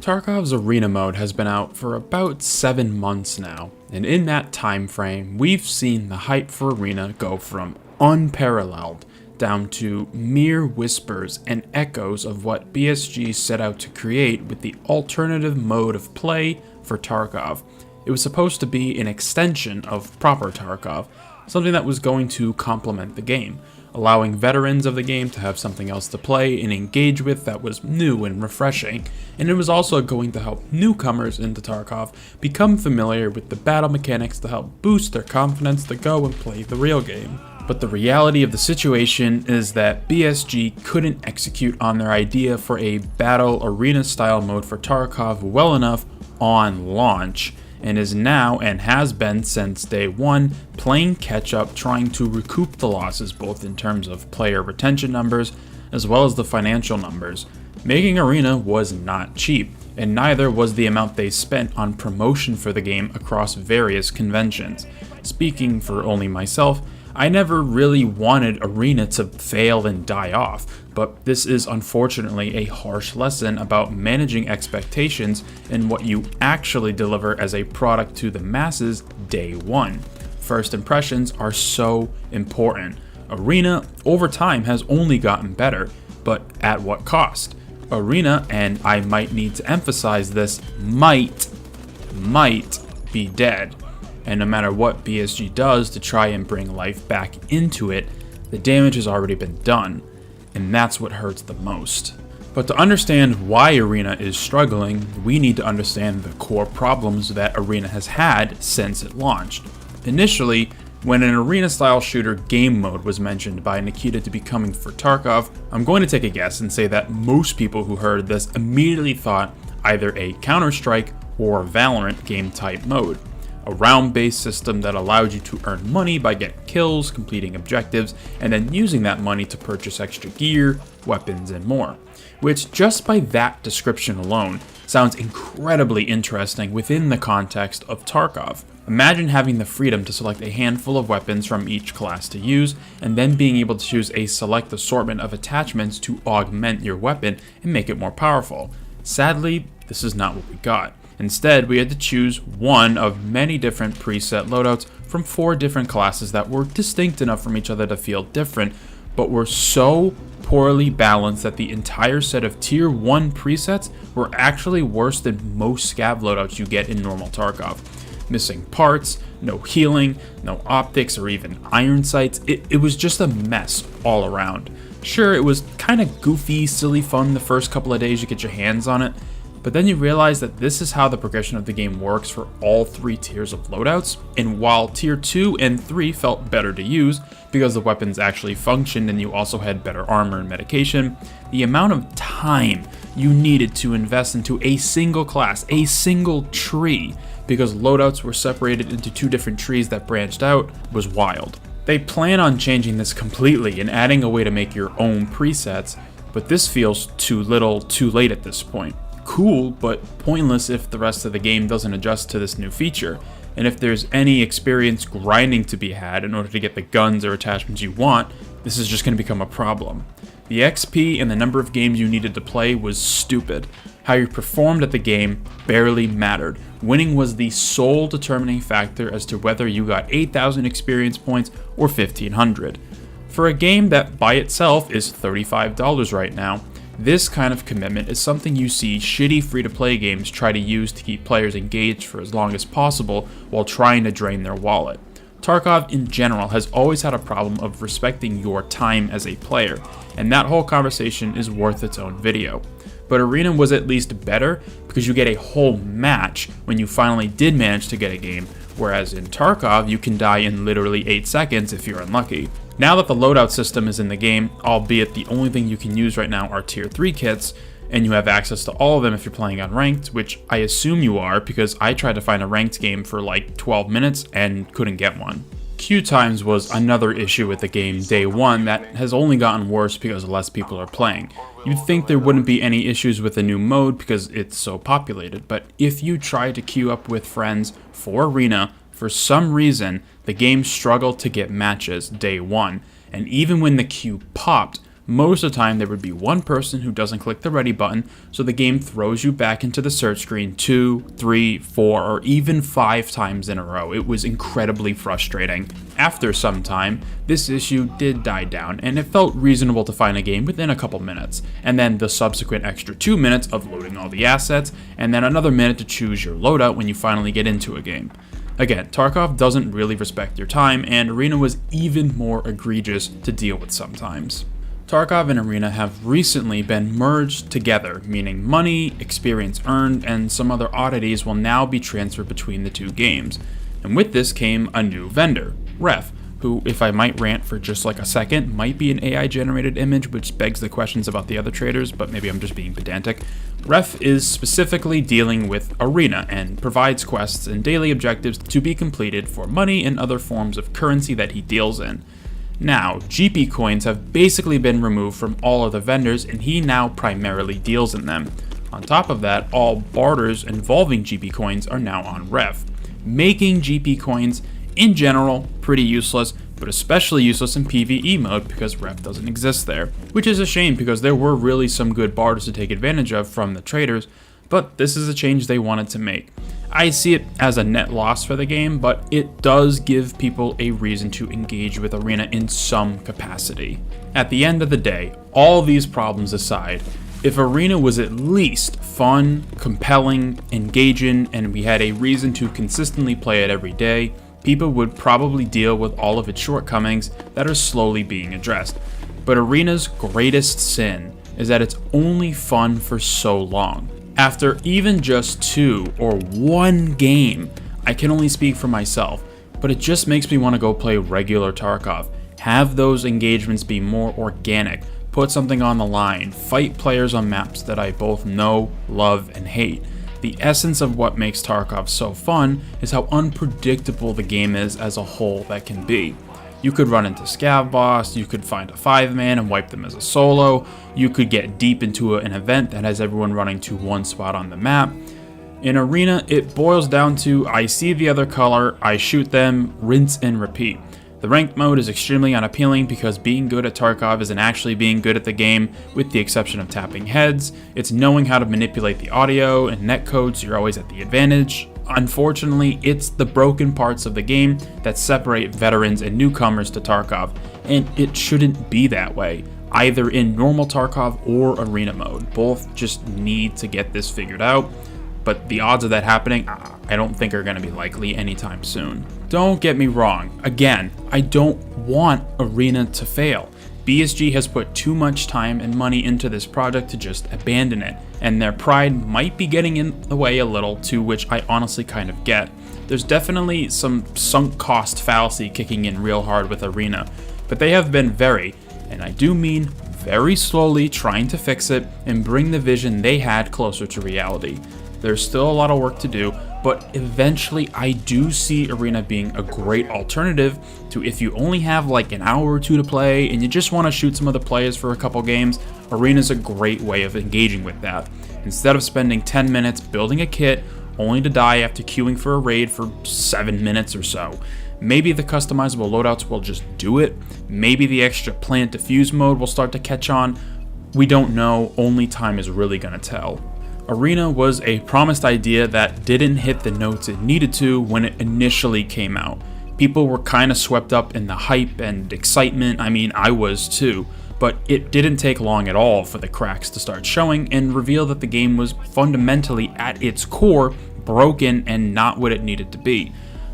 Tarkov's Arena mode has been out for about 7 months now, and in that time frame, we've seen the hype for Arena go from unparalleled down to mere whispers and echoes of what BSG set out to create with the alternative mode of play for Tarkov. It was supposed to be an extension of proper Tarkov, something that was going to complement the game, allowing veterans of the game to have something else to play and engage with that was new and refreshing, and it was also going to help newcomers into Tarkov become familiar with the battle mechanics to help boost their confidence to go and play the real game. But the reality of the situation is that BSG couldn't execute on their idea for a battle arena style mode for Tarkov well enough on launch, and is now, and has been since day one, playing catch up, trying to recoup the losses both in terms of player retention numbers as well as the financial numbers. Making Arena was not cheap, and neither was the amount they spent on promotion for the game across various conventions. Speaking for only myself, I never really wanted Arena to fail and die off, but this is unfortunately a harsh lesson about managing expectations and what you actually deliver as a product to the masses day one. First impressions are so important. Arena, over time, has only gotten better, but at what cost? Arena, and I might need to emphasize this, might be dead. And no matter what BSG does to try and bring life back into it, the damage has already been done, and that's what hurts the most. But to understand why Arena is struggling, we need to understand the core problems that Arena has had since it launched. Initially, when an Arena-style shooter game mode was mentioned by Nikita to be coming for Tarkov, I'm going to take a guess and say that most people who heard this immediately thought either a Counter-Strike or Valorant game type mode. A round-based system that allowed you to earn money by getting kills, completing objectives, and then using that money to purchase extra gear, weapons, and more. Which, just by that description alone, sounds incredibly interesting within the context of Tarkov. Imagine having the freedom to select a handful of weapons from each class to use, and then being able to choose a select assortment of attachments to augment your weapon and make it more powerful. Sadly, this is not what we got. Instead, we had to choose one of many different preset loadouts from 4 different classes that were distinct enough from each other to feel different, but were so poorly balanced that the entire set of tier 1 presets were actually worse than most scav loadouts you get in normal Tarkov. Missing parts, no healing, no optics or even iron sights, it was just a mess all around. Sure, it was kinda goofy, silly fun the first couple of days you get your hands on it, but then you realize that this is how the progression of the game works for all 3 tiers of loadouts, and while tier 2 and 3 felt better to use because the weapons actually functioned and you also had better armor and medication, the amount of time you needed to invest into a single class, a single tree, because loadouts were separated into 2 different trees that branched out, was wild. They plan on changing this completely and adding a way to make your own presets, but this feels too little, too late at this point. Cool, but pointless if the rest of the game doesn't adjust to this new feature, and if there's any experience grinding to be had in order to get the guns or attachments you want, this is just going to become a problem. The XP and the number of games you needed to play was stupid. How you performed at the game barely mattered. Winning was the sole determining factor as to whether you got 8,000 experience points or 1,500. For a game that by itself is $35 right now, this kind of commitment is something you see shitty free-to-play games try to use to keep players engaged for as long as possible while trying to drain their wallet. Tarkov in general has always had a problem of respecting your time as a player, and that whole conversation is worth its own video. But Arena was at least better because you get a whole match when you finally did manage to get a game, whereas in Tarkov you can die in literally 8 seconds if you're unlucky. Now that the loadout system is in the game, albeit the only thing you can use right now are tier 3 kits, and you have access to all of them if you're playing on ranked, which I assume you are because I tried to find a ranked game for like 12 minutes and couldn't get one. Queue times was another issue with the game day one that has only gotten worse because less people are playing. You'd think there wouldn't be any issues with the new mode because it's so populated, but if you try to queue up with friends for Arena, for some reason, the game struggled to get matches day one, and even when the queue popped, most of the time there would be one person who doesn't click the ready button, so the game throws you back into the search screen 2, 3, 4, or even 5 times in a row. It was incredibly frustrating. After some time, this issue did die down, and it felt reasonable to find a game within a couple minutes, and then the subsequent extra 2 minutes of loading all the assets, and then another minute to choose your loadout when you finally get into a game. Again, Tarkov doesn't really respect your time, and Arena was even more egregious to deal with sometimes. Tarkov and Arena have recently been merged together, meaning money, experience earned, and some other oddities will now be transferred between the two games. And with this came a new vendor, Ref, who, if I might rant for just like a second, might be an AI generated image, which begs the questions about the other traders, but maybe I'm just being pedantic. Ref is specifically dealing with Arena and provides quests and daily objectives to be completed for money and other forms of currency that he deals in. Now, GP coins have basically been removed from all other vendors, and he now primarily deals in them. On top of that, all barters involving GP coins are now on Ref, making GP coins in general pretty useless, but especially useless in PvE mode because Ref doesn't exist there, which is a shame because there were really some good barters to take advantage of from the traders, but this is a change they wanted to make. I see it as a net loss for the game, but it does give people a reason to engage with Arena in some capacity. At the end of the day, all these problems aside, if Arena was at least fun, compelling, engaging, and we had a reason to consistently play it every day, people would probably deal with all of its shortcomings that are slowly being addressed. But Arena's greatest sin is that it's only fun for so long. After even just 2 or 1 game, I can only speak for myself, but it just makes me want to go play regular Tarkov. Have those engagements be more organic, put something on the line, fight players on maps that I both know, love, and hate. The essence of what makes Tarkov so fun is how unpredictable the game is as a whole that can be. You could run into Scav Boss, you could find a 5-man and wipe them as a solo, you could get deep into an event that has everyone running to one spot on the map. In Arena, it boils down to I see the other color, I shoot them, rinse and repeat. The ranked mode is extremely unappealing because being good at Tarkov isn't actually being good at the game, with the exception of tapping heads. It's knowing how to manipulate the audio and netcode so you're always at the advantage. Unfortunately, it's the broken parts of the game that separate veterans and newcomers to Tarkov, and it shouldn't be that way, either in normal Tarkov or Arena mode. Both just need to get this figured out, but the odds of that happening, I don't think are going to be likely anytime soon. Don't get me wrong, again, I don't want Arena to fail. BSG has put too much time and money into this project to just abandon it, and their pride might be getting in the way a little, to which I honestly kind of get. There's definitely some sunk cost fallacy kicking in real hard with Arena, but they have been very, and I do mean very slowly, trying to fix it and bring the vision they had closer to reality. There's still a lot of work to do, but eventually I do see Arena being a great alternative to if you only have like an hour or 2 to play and you just want to shoot some other players for a couple games. Arena's a great way of engaging with that. Instead of spending 10 minutes building a kit only to die after queuing for a raid for 7 minutes or so. Maybe the customizable loadouts will just do it. Maybe the extra plant diffuse mode will start to catch on. We don't know, only time is really gonna tell. Arena was a promised idea that didn't hit the notes it needed to when it initially came out. People were kind of swept up in the hype and excitement, I mean I was too, but it didn't take long at all for the cracks to start showing and reveal that the game was fundamentally at its core broken and not what it needed to be.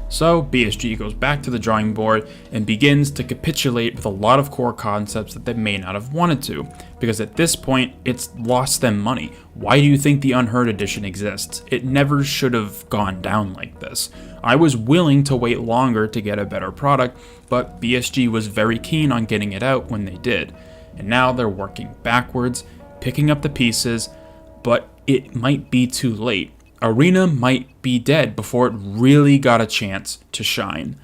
So BSG goes back to the drawing board and begins to capitulate with a lot of core concepts that they may not have wanted to, because at this point it's lost them money. Why do you think the Unheard Edition exists? It never should have gone down like this. I was willing to wait longer to get a better product, but BSG was very keen on getting it out when they did. And now they're working backwards, picking up the pieces, but it might be too late. Arena might be dead before it really got a chance to shine.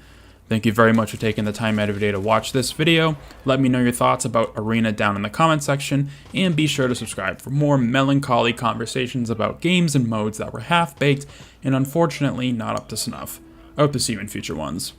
Thank you very much for taking the time out of your day to watch this video. Let me know your thoughts about Arena down in the comment section, and be sure to subscribe for more melancholy conversations about games and modes that were half-baked and unfortunately not up to snuff. I hope to see you in future ones.